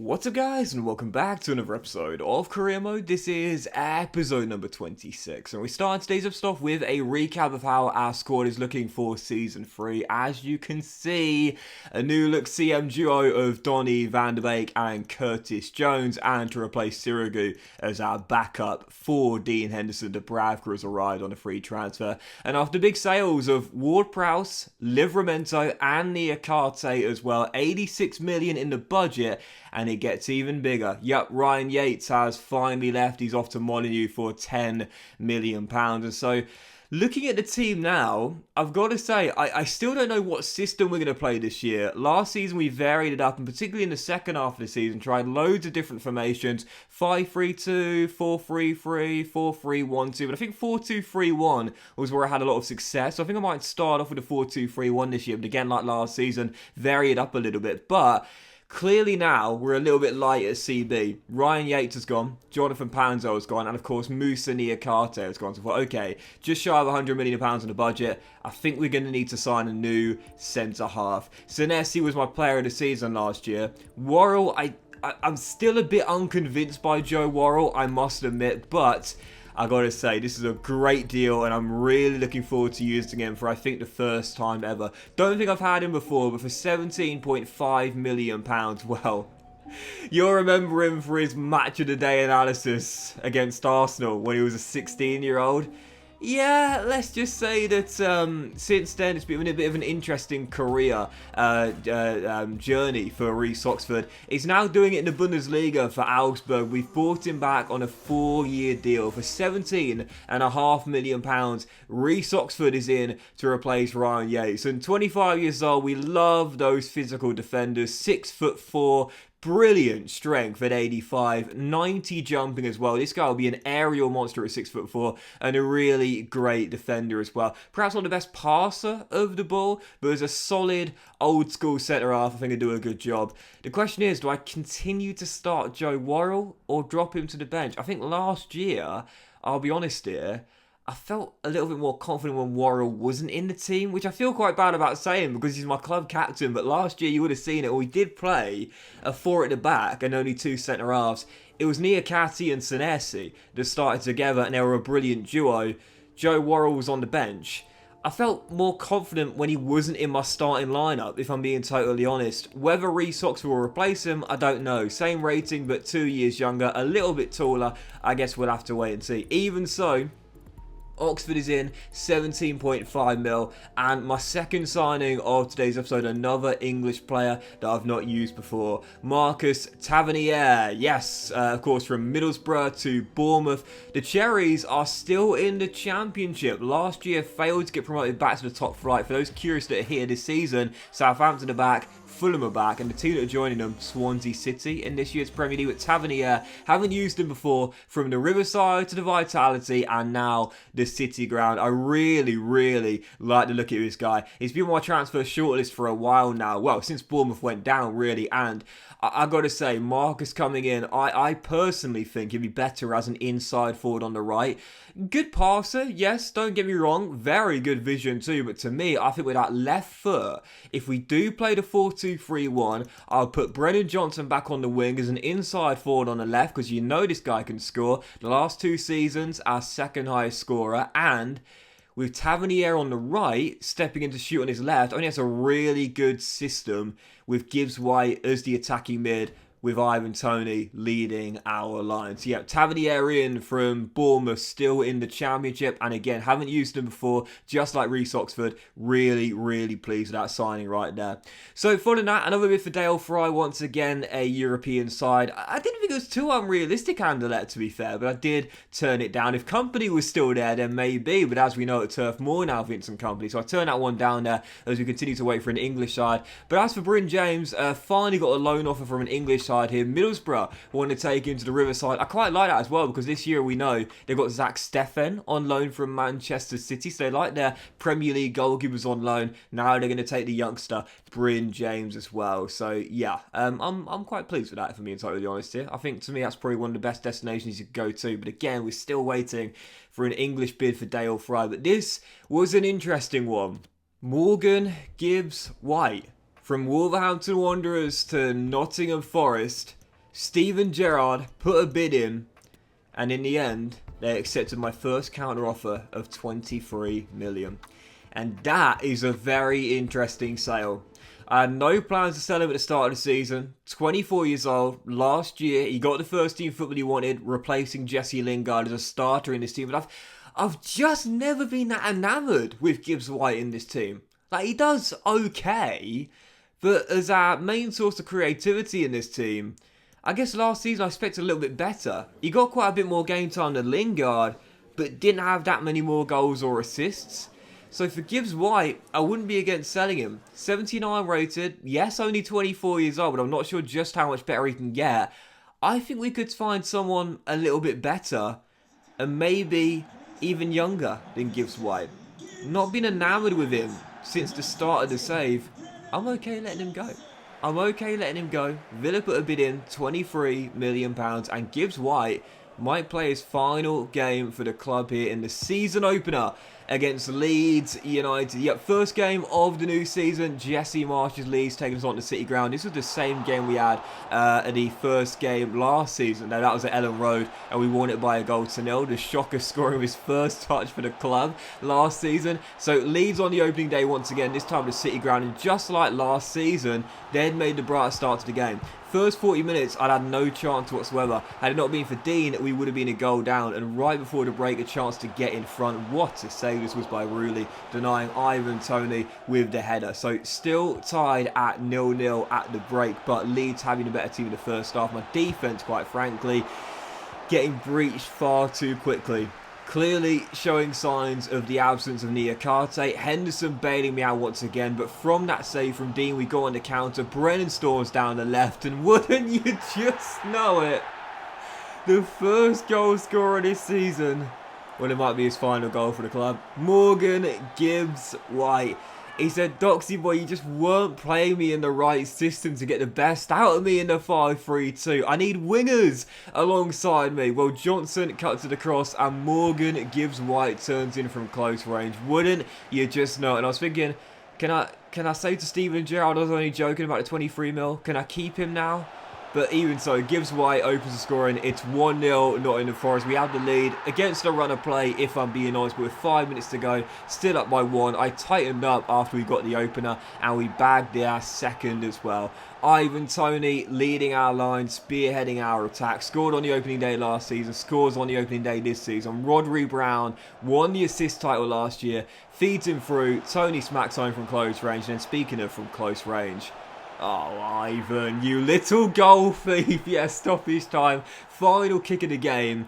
What's up guys, and welcome back to another episode of Career Mode. This is episode number 26, and we start today's episode off with a recap of how our squad is looking for Season 3. As you can see, a new look CM duo of Donny van der Beek and Curtis Jones, and to replace Sirigu as our backup for Dean Henderson. Dubravka has arrived on a free transfer, and after big sales of Ward-Prowse, Livramento and Niakate as well, 86 million in the budget, and it gets even bigger. Yep, Ryan Yates has finally left. He's off to Molineux for £10 million. And so, looking at the team now, I've got to say, I still don't know what system we're going to play this year. Last season, we varied it up, and particularly in the second half of the season, tried loads of different formations. 5-3-2, 4-3-3, 4-3-1-2. But I think 4-2-3-1 was where I had a lot of success. So I think I might start off with a 4-2-3-1 this year. But again, like last season, vary it up a little bit. But clearly now, we're a little bit light at CB. Ryan Yates has gone, Jonathan Panzo has gone, and of course, Moussa Niakate has gone. So I thought, okay, just shy of £100 million in the budget, I think we're going to need to sign a new centre-half. Senesi was my player of the season last year. Worrell, I'm still a bit unconvinced by Joe Worrell, I must admit, but I gotta say, this is a great deal, and I'm really looking forward to using him for, I think, the first time ever. Don't think I've had him before, but for £17.5 million, well, you'll remember him for his match of the day analysis against Arsenal when he was a 16-year-old. Yeah, let's just say that since then it's been a bit of an interesting career journey for Reece Oxford. He's now doing it in the Bundesliga for Augsburg. We've bought him back on a 4-year deal for £17.5 million. Reece Oxford is in to replace Ryan Yates. And 25 years old, we love those physical defenders. 6'4", brilliant strength at 85, 90 jumping as well. This guy will be an aerial monster at 6'4", and a really great defender as well. Perhaps not the best passer of the ball, but as a solid old school centre half, I think he'll do a good job. The question is, do I continue to start Joe Worrell or drop him to the bench? I think last year, I'll be honest here, I felt a little bit more confident when Worrell wasn't in the team, which I feel quite bad about saying because he's my club captain. But last year you would have seen it. We did play a 4 at the back and only 2 centre halves. It was Niakate and Senesi that started together, and they were a brilliant duo. Joe Worrell was on the bench. I felt more confident when he wasn't in my starting lineup, if I'm being totally honest. Whether Reece Oxford will replace him, I don't know. Same rating, but 2 years younger, a little bit taller. I guess we'll have to wait and see. Even so, Oxford is in, 17.5 mil, and my second signing of today's episode, another English player that I've not used before, Marcus Tavernier. Yes, of course, from Middlesbrough to Bournemouth. The Cherries are still in the Championship. Last year, failed to get promoted back to the top flight. For those curious that are here this season, Southampton are back, Fulham are back, and the team that are joining them, Swansea City, in this year's Premier League. With Tavernier, haven't used him before, from the Riverside to the Vitality, and now the City ground. I really, really like the look of this guy. He's been on my transfer shortlist for a while now. Well, since Bournemouth went down, really, and I got to say, Marcus coming in, I personally think he'd be better as an inside forward on the right. Good passer, yes, don't get me wrong. Very good vision too, but to me, I think with that left foot, if we do play the 4-2-3-1, I'll put Brennan Johnson back on the wing as an inside forward on the left, because you know this guy can score. The last 2 seasons, our second highest scorer, and with Tavernier on the right, stepping in to shoot on his left, I think that's a really good system with Gibbs White as the attacking mid, with Ivan Toney leading our line. So yeah, Tavernier in from Bournemouth, still in the Championship, and again, haven't used him before, just like Reece Oxford. Really, really pleased with that signing right there. So following that, another bid for Dale Fry, once again a European side. I didn't think it was too unrealistic, Anderlecht, to be fair, but I did turn it down. If Company was still there, then maybe, but as we know at Turf Moor now, Vincent Company, so I turned that one down there as we continue to wait for an English side. But as for Bryn James, finally got a loan offer from an English side here. Middlesbrough want to take him to the Riverside. I quite like that as well, because this year we know they've got Zach Steffen on loan from Manchester City, so they like their Premier League goalkeepers on loan. Now they're going to take the youngster Bryn James as well. So yeah, I'm quite pleased with that, if I'm being totally honest here. I think to me that's probably one of the best destinations you could go to, but again, we're still waiting for an English bid for Dale Fry. But this was an interesting one. Morgan Gibbs White. From Wolverhampton Wanderers to Nottingham Forest, Steven Gerrard put a bid in, and in the end, they accepted my first counter offer of 23 million. And that is a very interesting sale. I had no plans to sell him at the start of the season. 24 years old. Last year, he got the first team football he wanted, replacing Jesse Lingard as a starter in this team. But I've just never been that enamoured with Gibbs White in this team. Like, he does okay, but as our main source of creativity in this team, I guess last season I expected a little bit better. He got quite a bit more game time than Lingard, but didn't have that many more goals or assists. So for Gibbs White, I wouldn't be against selling him. 79 rated, yes, only 24 years old, but I'm not sure just how much better he can get. I think we could find someone a little bit better, and maybe even younger than Gibbs White. Not been enamoured with him since the start of the save. I'm okay letting him go. Villa put a bid in, £23 million, and Gibbs White might play his final game for the club here in the season opener against Leeds United. Yep, first game of the new season. Jesse Marsh's Leeds taking us on to City Ground. This was the same game we had at the first game last season. Now, that was at Ellen Road, and we won it by a goal to nil. The Shocker scoring his first touch for the club last season. So Leeds on the opening day once again, this time at City Ground. And just like last season, they'd made the brightest start to the game. First 40 minutes, I'd had no chance whatsoever. Had it not been for Dean, we would have been a goal down. And right before the break, a chance to get in front. What a save this was by Rooley, denying Ivan Toney with the header. So still tied at 0-0 at the break, but Leeds having a better team in the first half. My defence, quite frankly, getting breached far too quickly. Clearly showing signs of the absence of Niakate. Henderson bailing me out once again, but from that save from Dean, we go on the counter. Brennan storms down the left, and wouldn't you just know it, the first goal scorer this season, well, it might be his final goal for the club, Morgan Gibbs White. He said, Doxy boy, you just weren't playing me in the right system to get the best out of me in the 5-3-2. I need wingers alongside me. Well, Johnson cuts to the cross, and Morgan Gibbs White turns in from close range. Wouldn't you just know it? And I was thinking, can I say to Steven Gerrard, I was only joking about the 23 mil. Can I keep him now? But even so, Gibbs White opens the scoring. It's 1-0, Nottingham Forest. We have the lead against a run of play, if I'm being honest. But with 5 minutes to go, still up by 1. I tightened up after we got the opener, and we bagged our second as well. Ivan Toney leading our line, spearheading our attack. Scored on the opening day last season, scores on the opening day this season. Rodri Brown won the assist title last year. Feeds him through. Toney smacks home from close range. And then speaking of from close range, oh, Ivan, you little goal thief. Yeah, stoppage time. Final kick of the game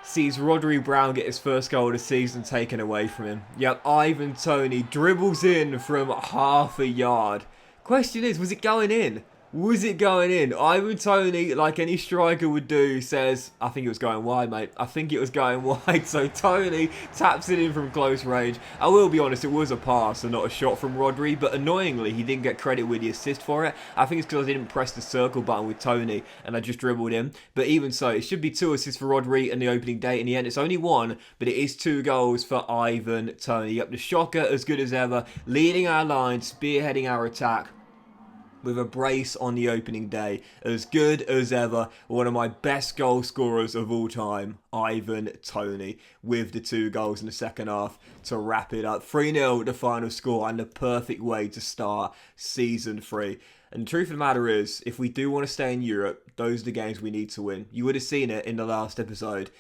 sees Rodri Brown get his first goal of the season taken away from him. Yep, Ivan Toney dribbles in from half a yard. Question is, was it going in? Was it going in? Ivan Toney, like any striker would do, says, I think it was going wide, mate. I think it was going wide. So Toney taps it in from close range. I will be honest, it was a pass and not a shot from Rodri, but annoyingly, he didn't get credit with the assist for it. I think it's because I didn't press the circle button with Toney and I just dribbled in. But even so, it should be 2 assists for Rodri in the opening day. In the end, it's only 1, but it is 2 goals for Ivan Toney. Yep, the Shocker, as good as ever, leading our line, spearheading our attack, with a brace on the opening day. As good as ever, one of my best goal scorers of all time, Ivan Toney, with the 2 goals in the second half to wrap it up. 3-0 the final score, and the perfect way to start season 3. And the truth of the matter is, if we do want to stay in Europe, those are the games we need to win. You would have seen it in the last episode.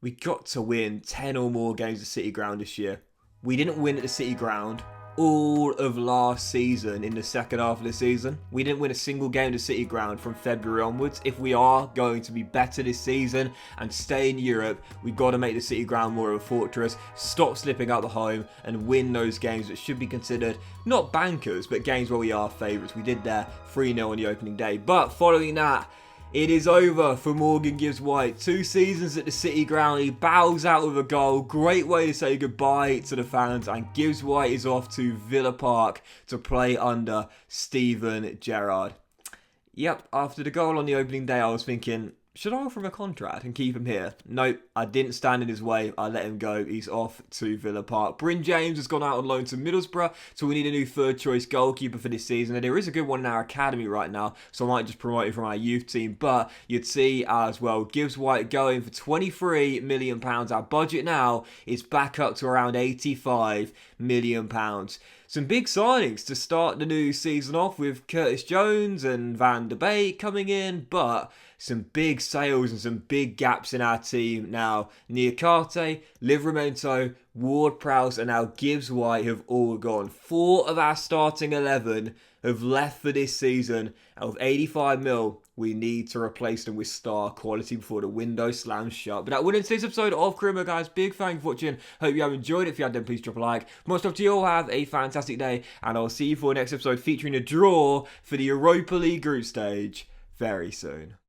We got to win 10 or more games at City Ground this year. We didn't win at the City Ground all of last season in the second half of the season. We didn't win a single game at the City Ground from February onwards. If we are going to be better this season and stay in Europe, we've got to make the City Ground more of a fortress, stop slipping out the home, and win those games that should be considered not bankers, but games where we are favourites. We did there 3-0 on the opening day. But following that, it is over for Morgan Gibbs White. 2 seasons at the City Ground. He bows out with a goal. Great way to say goodbye to the fans. And Gibbs White is off to Villa Park to play under Steven Gerrard. Yep, after the goal on the opening day, I was thinking, Should I offer him a contract and keep him here? Nope, I didn't stand in his way. I let him go. He's off to Villa Park. Bryn James has gone out on loan to Middlesbrough, so we need a new third choice goalkeeper for this season. And there is a good one in our academy right now, so I might just promote him from our youth team. But you'd see as well, Gibbs White going for £23 million. Our budget now is back up to around £85 million. Some big signings to start the new season off with Curtis Jones and Van der Beek coming in, but some big sales and some big gaps in our team now. Niakate, Livramento, Ward-Prowse and now Gibbs White have all gone. 4 of our starting 11 have left for this season. Out of 85 mil, we need to replace them with star quality before the window slams shut. But that would end today's episode of Crimo, guys. Big thank you for watching. Hope you have enjoyed it. If you have, then please drop a like. Most of you all have a fantastic day, and I'll see you for the next episode featuring a draw for the Europa League group stage very soon.